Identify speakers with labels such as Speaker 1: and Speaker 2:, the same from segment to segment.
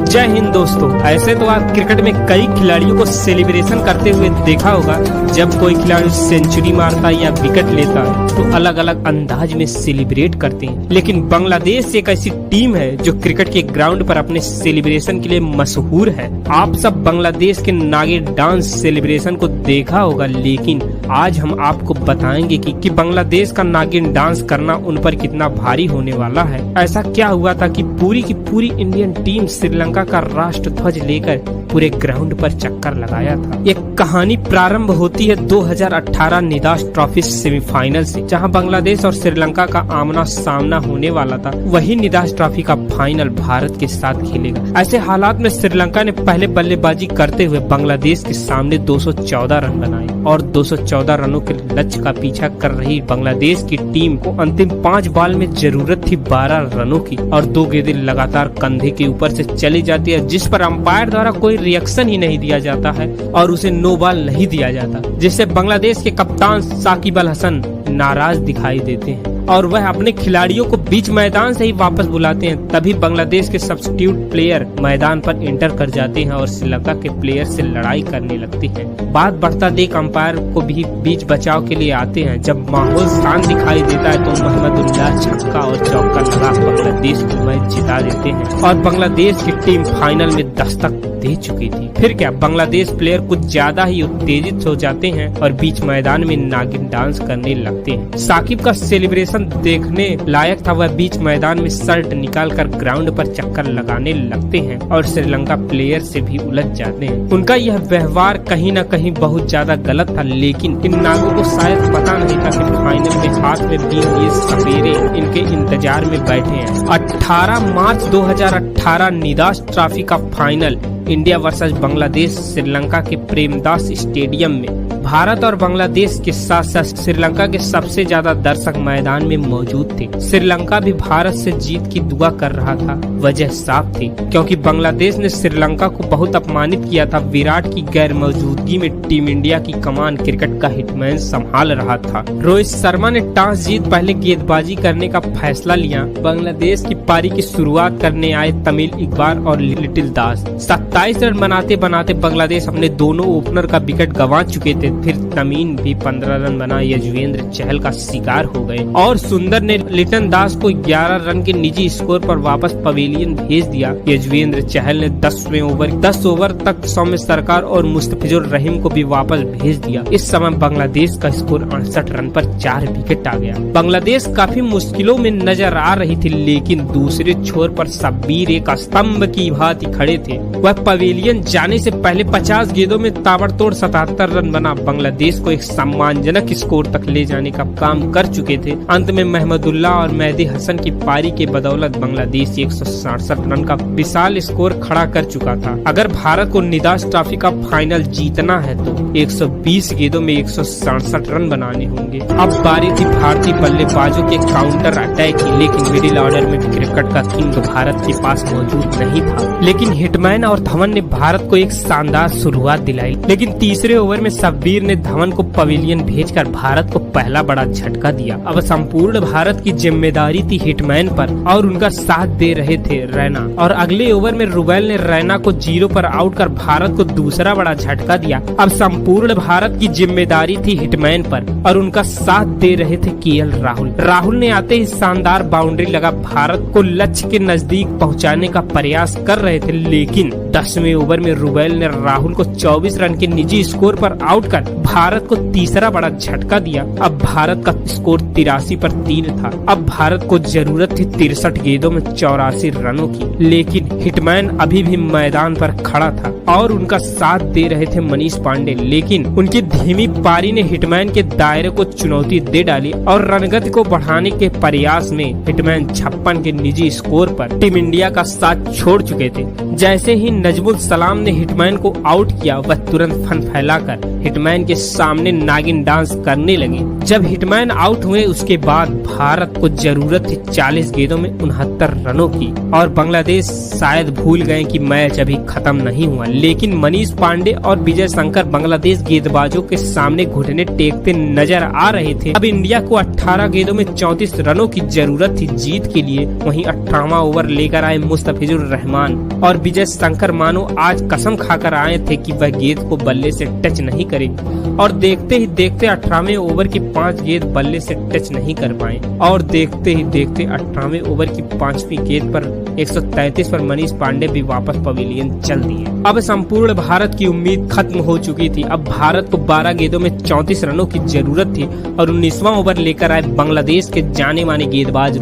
Speaker 1: जय हिंद दोस्तों। ऐसे तो आप क्रिकेट में कई खिलाड़ियों को सेलिब्रेशन करते हुए देखा होगा। जब कोई खिलाड़ी सेंचुरी मारता है या विकेट लेता है तो अलग अलग अंदाज में सेलिब्रेट करते हैं, लेकिन बांग्लादेश एक ऐसी टीम है जो क्रिकेट के ग्राउंड पर अपने सेलिब्रेशन के लिए मशहूर है। आप सब बांग्लादेश के नागिन डांस सेलिब्रेशन को देखा होगा, लेकिन आज हम आपको बताएंगे कि बांग्लादेश का नागिन डांस करना उन पर कितना भारी होने वाला है। ऐसा क्या हुआ था कि पूरी की पूरी इंडियन टीम श्रीलंका का राष्ट्र ध्वज लेकर पूरे ग्राउंड पर चक्कर लगाया था। ये कहानी प्रारंभ होती है 2018 निदास ट्रॉफी सेमीफाइनल से, जहां बांग्लादेश और श्रीलंका का आमना सामना होने वाला था। वही निदास ट्रॉफी का फाइनल भारत के साथ खेलेगा। ऐसे हालात में श्रीलंका ने पहले बल्लेबाजी करते हुए बांग्लादेश के सामने 214 रन बनाए और 214 रनों के लक्ष्य का पीछा कर रही बांग्लादेश की टीम को अंतिम 5 बॉल में जरूरत थी 12 रनों की और 2 गेंदें लगातार कंधे के ऊपर से चली जाती है, जिस पर अंपायर द्वारा कोई रिएक्शन ही नहीं दिया जाता है और उसे नो बॉल नहीं दिया जाता, जिससे बांग्लादेश के कप्तान साकिब अल हसन नाराज दिखाई देते हैं और वह अपने खिलाड़ियों को बीच मैदान से ही वापस बुलाते हैं। तभी बांग्लादेश के सब्स्टिट्यूट प्लेयर मैदान पर एंटर कर जाते हैं और श्रीलंका के प्लेयर से लड़ाई करने लगती हैं। बात बढ़ता देख अंपायर को भी बीच बचाव के लिए आते हैं। जब माहौल शांत दिखाई देता है तो महमदुल्लाह छक्का और चौका लगा बांग्लादेश को मैच जिता देते हैं और बांग्लादेश की टीम फाइनल में दस्तक दे चुकी थी। फिर क्या, बांग्लादेश प्लेयर कुछ ज्यादा ही उत्तेजित हो जाते हैं और बीच मैदान में नागिन डांस करने लगते हैं। साकिब का सेलिब्रेशन देखने लायक था। वह बीच मैदान में शर्ट निकालकर ग्राउंड पर चक्कर लगाने लगते हैं और श्रीलंका प्लेयर से भी उलझ जाते हैं। उनका यह व्यवहार कहीं न कहीं बहुत ज्यादा गलत था, लेकिन इन नागों को शायद पता नहीं था कि फाइनल में हाथ में बीन लिए सपेरे इनके इंतजार में बैठे हैं। 18 मार्च 2018 निदास ट्रॉफी का final India versus Bangladesh Sri Lanka के प्रेमदास स्टेडियम में भारत और बांग्लादेश के साथ साथ श्रीलंका के सबसे ज्यादा दर्शक मैदान में मौजूद थे। श्रीलंका भी भारत से जीत की दुआ कर रहा था। वजह साफ थी, क्योंकि बांग्लादेश ने श्रीलंका को बहुत अपमानित किया था। विराट की गैर मौजूदगी में टीम इंडिया की कमान क्रिकेट का हिटमैन संभाल रहा था। रोहित शर्मा ने टॉस जीत पहले गेंदबाजी करने का फैसला लिया। बांग्लादेश की पारी की शुरुआत करने आए तमिल इकबाल और लिटिल दास। 27 रन बनाते बनाते बांग्लादेश अपने दोनों ओपनर का विकेट गंवा चुके थे। फिर तमीम भी 15 रन बना यजुवेंद्र चहल का शिकार हो गए और सुंदर ने लिटन दास को 11 रन के निजी स्कोर पर वापस पवेलियन भेज दिया। यजुवेंद्र चहल ने 10 ओवर तक सौम्य सरकार और मुस्तफिजुर रहीम को भी वापस भेज दिया। इस समय बांग्लादेश का स्कोर 68 रन पर 4 विकेट आ गया। बांग्लादेश काफी मुश्किलों में नजर आ रही थी, लेकिन दूसरे छोर पर शब्बीर एक स्तंभ की भांति खड़े थे। वह पवेलियन जाने से पहले 50 गेंदों में ताबड़तोड़ 77 रन बना बांग्लादेश को एक सम्मानजनक स्कोर तक ले जाने का काम कर चुके थे। अंत में महमदुल्लाह और मेहदी हसन की पारी के बदौलत बांग्लादेश 167 रन का विशाल स्कोर खड़ा कर चुका था। अगर भारत को निदास ट्रॉफी का फाइनल जीतना है तो 120 गेंदों में 167 रन बनाने होंगे। अब बारी थी भारतीय बल्लेबाजों के काउंटर अटैक की, लेकिन मिडिल ऑर्डर में क्रिकेट का किंग भारत के पास मौजूद नहीं था। लेकिन हिटमैन और धवन ने भारत को एक शानदार शुरुआत दिलाई, लेकिन तीसरे ओवर में शब्बीर ने धवन को पवेलियन भेजकर भारत को पहला बड़ा झटका दिया। अब संपूर्ण भारत की जिम्मेदारी थी हिटमैन पर और उनका साथ दे रहे थे रैना। और अगले ओवर में रुबेल ने रैना को 0 पर आउट कर भारत को दूसरा बड़ा झटका दिया। अब संपूर्ण भारत की जिम्मेदारी थी हिटमैन पर और उनका साथ दे रहे थे केएल राहुल। राहुल ने आते ही शानदार बाउंड्री लगा भारत को लक्ष्य के नजदीक पहुँचाने का प्रयास कर रहे थे, लेकिन 10वें ओवर में रुबेल ने राहुल को 24 रन के निजी स्कोर पर आउट कर भारत को तीसरा बड़ा झटका दिया। अब भारत का स्कोर 83 पर 3 था। अब भारत को जरूरत थी 63 गेंदों में 84 रनों की, लेकिन हिटमैन अभी भी मैदान पर खड़ा था और उनका साथ दे रहे थे मनीष पांडे। लेकिन उनकी धीमी पारी ने हिटमैन के दायरे को चुनौती दे डाली और रनगति को बढ़ाने के प्रयास में हिटमैन 56 के निजी स्कोर पर टीम इंडिया का साथ छोड़ चुके थे। जैसे ही नजमुल सलाम ने हिटमैन को आउट किया, वह तुरंत फन फैलाकर हिटमैन के सामने नागिन डांस करने लगे। जब हिटमैन आउट हुए उसके बाद भारत को जरूरत थी 40 गेंदों में 69 रनों की, और बांग्लादेश शायद भूल गए कि मैच अभी खत्म नहीं हुआ। लेकिन मनीष पांडे और विजय शंकर बांग्लादेश गेंदबाजों के सामने घुटने टेकते नजर आ रहे थे। अब इंडिया को 18 गेंदों में 34 रनों की जरूरत थी जीत के लिए। वहीं 18वां ओवर लेकर आए मुस्तफिजुर रहमान और विजय शंकर मानो आज कसम खाकर आए थे कि वह गेंद को बल्ले से टच नहीं करेंगे, और देखते ही देखते 18वें ओवर की 5 गेंद बल्ले से टच नहीं कर पाए, और देखते ही देखते 18वें ओवर की 5वीं गेंद पर 133 पर मनीष पांडे भी वापस पवेलियन चल दिए। अब संपूर्ण भारत की उम्मीद खत्म हो चुकी थी। अब भारत को 12 गेंदों में 34 रनों की जरूरत थी, और 19वां ओवर लेकर आए बांग्लादेश के जाने माने गेंदबाज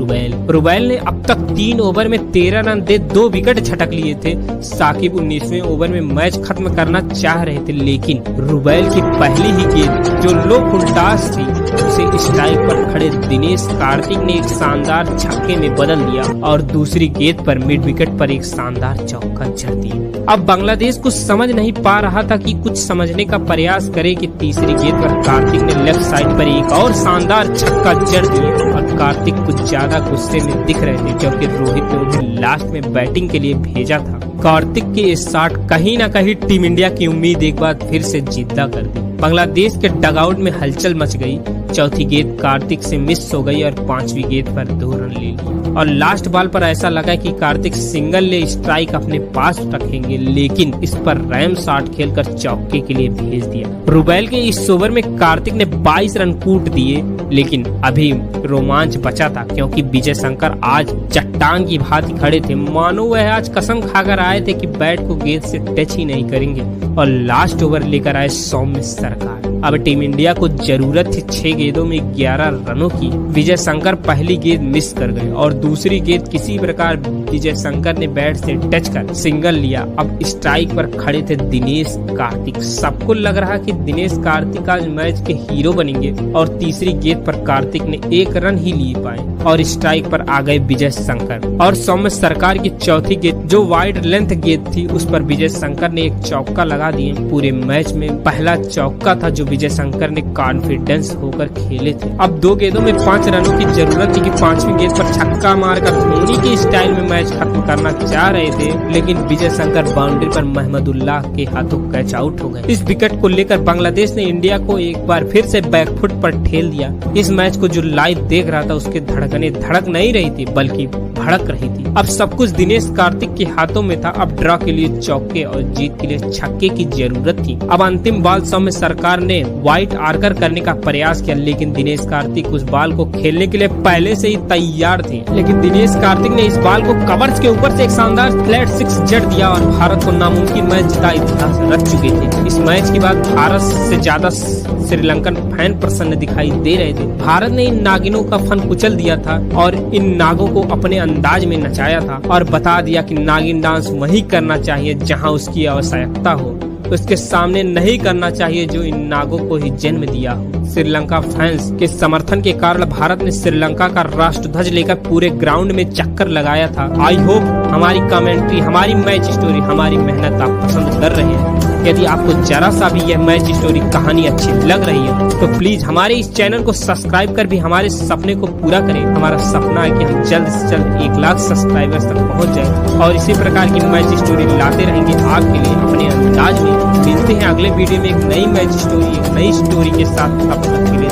Speaker 1: रुबैल ने अब तक 3 ओवर में 13 रन दे 2 विकेट झटक लिए थे। साकिब 19वें ओवर में मैच खत्म करना चाह रहे थे, लेकिन रुबैल की पहली ही गेंद जो लो फुलटास थी उसे स्ट्राइक पर खड़े दिनेश कार्तिक ने एक शानदार छक्के में बदल दिया, और दूसरी गेंद पर मिड विकेट पर एक शानदार चौका जड़ दिया। अब बांग्लादेश कुछ समझ नहीं पा रहा था कि कुछ समझने का प्रयास करे कि तीसरी गेंद पर कार्तिक ने लेफ्ट साइड पर एक और शानदार छक्का जड़ दिया, और कार्तिक कुछ ज्यादा गुस्से में दिख रहे थे क्योंकि रोहित ने उन्हें लास्ट में बैटिंग के लिए भेजा था। कार्तिक के इस शॉट कहीं न कहीं टीम इंडिया की उम्मीद एक बार फिर से जिंदा कर दी। बांग्लादेश के डगआउट में हलचल मच गई। चौथी गेंद कार्तिक से मिस हो गई और 5वीं गेंद पर 2 रन ले लिए, और लास्ट बॉल पर ऐसा लगा कि कार्तिक सिंगल ले स्ट्राइक अपने पास रखेंगे, लेकिन इस पर रैम शॉट खेलकर चौके के लिए भेज दिया। रुबैल के इस ओवर में कार्तिक ने 22 रन कूट दिए, लेकिन अभी रोमांच बचा था क्योंकि विजय शंकर आज चट्टान की भांति खड़े थे। मानो वह आज कसम खाकर आए थे कि बैट को गेंद से टच ही नहीं करेंगे, और लास्ट ओवर लेकर आए सौम्य सरकार। अब टीम इंडिया को जरूरत थी 6 गेंदों में 11 रनों की। विजय शंकर पहली गेंद मिस कर गए, और दूसरी गेंद किसी प्रकार विजय शंकर ने बैट से टच कर सिंगल लिया। अब स्ट्राइक पर खड़े थे दिनेश कार्तिक। सबको लग रहा कि दिनेश कार्तिक आज मैच के हीरो बनेंगे, और तीसरी गेंद पर कार्तिक ने 1 रन ही लिए पाए, और स्ट्राइक पर आ गए विजय शंकर। और सौम्य सरकार की चौथी गेंद जो वाइड लेंथ गेंद थी उस पर विजय शंकर ने एक चौका लगा दिए। पूरे मैच में पहला चौका था जो विजय शंकर ने कॉन्फिडेंस होकर खेले थे। अब 2 गेंदों में 5 रनों की जरूरत थी कि 5वीं गेंद पर छक्का मारकर धोनी के स्टाइल में मैच खत्म करना चाह रहे थे, लेकिन विजय शंकर बाउंड्री पर महमदुल्लाह के हाथों कैच आउट हो गए। इस विकेट को लेकर बांग्लादेश ने इंडिया को एक बार फिर से बैकफुट पर ठेल दिया। इस मैच को जो लाइव देख रहा था उसके धड़कने धड़क नहीं रही थी बल्कि भड़क रही थी। अब सब कुछ दिनेश कार्तिक के हाथों में था। अब ड्रॉ के लिए चौके और जीत के लिए छक्के की जरूरत थी। अब अंतिम बॉल सौम्य सरकार ने वाइड आर्कर करने का प्रयास किया, लेकिन दिनेश कार्तिक उस बॉल को खेलने के लिए पहले से ही तैयार थे। लेकिन दिनेश कार्तिक ने इस बॉल को कवर्स के ऊपर से एक शानदार फ्लैट 6 जड़ दिया, और भारत को नामुमकिन मैच जिता इतिहास रच चुके थे। इस मैच के बाद भारत से ज्यादा श्रीलंकन फैन प्रसन्न दिखाई दे रहे थे। भारत ने इन नागिनों का फन कुचल दिया था और इन नागों को अपने अंदाज में नचाया था, और बता दिया कि नागिन डांस वही करना चाहिए जहां उसकी आवश्यकता हो, उसके सामने नहीं करना चाहिए जो इन नागों को ही जन्म दिया हो। श्रीलंका फैंस के समर्थन के कारण भारत ने श्रीलंका का राष्ट्रध्वज लेकर पूरे ग्राउंड में चक्कर लगाया था। आई होप हमारी कमेंट्री, हमारी मैच स्टोरी, हमारी मेहनत आप पसंद कर रहे हैं। यदि आपको जरा सा भी यह मैच स्टोरी कहानी अच्छी लग रही है तो प्लीज हमारे इस चैनल को सब्सक्राइब कर भी हमारे सपने को पूरा करें। हमारा सपना है कि हम जल्द से जल्द 1 लाख सब्सक्राइबर्स तक पहुंच जाएं, और इसी प्रकार की मैच स्टोरी लाते रहेंगे आपके लिए अपने अंदाज में। मिलते हैं अगले वीडियो में एक नई मैच स्टोरी, एक नई स्टोरी के साथ। तब तक के लिए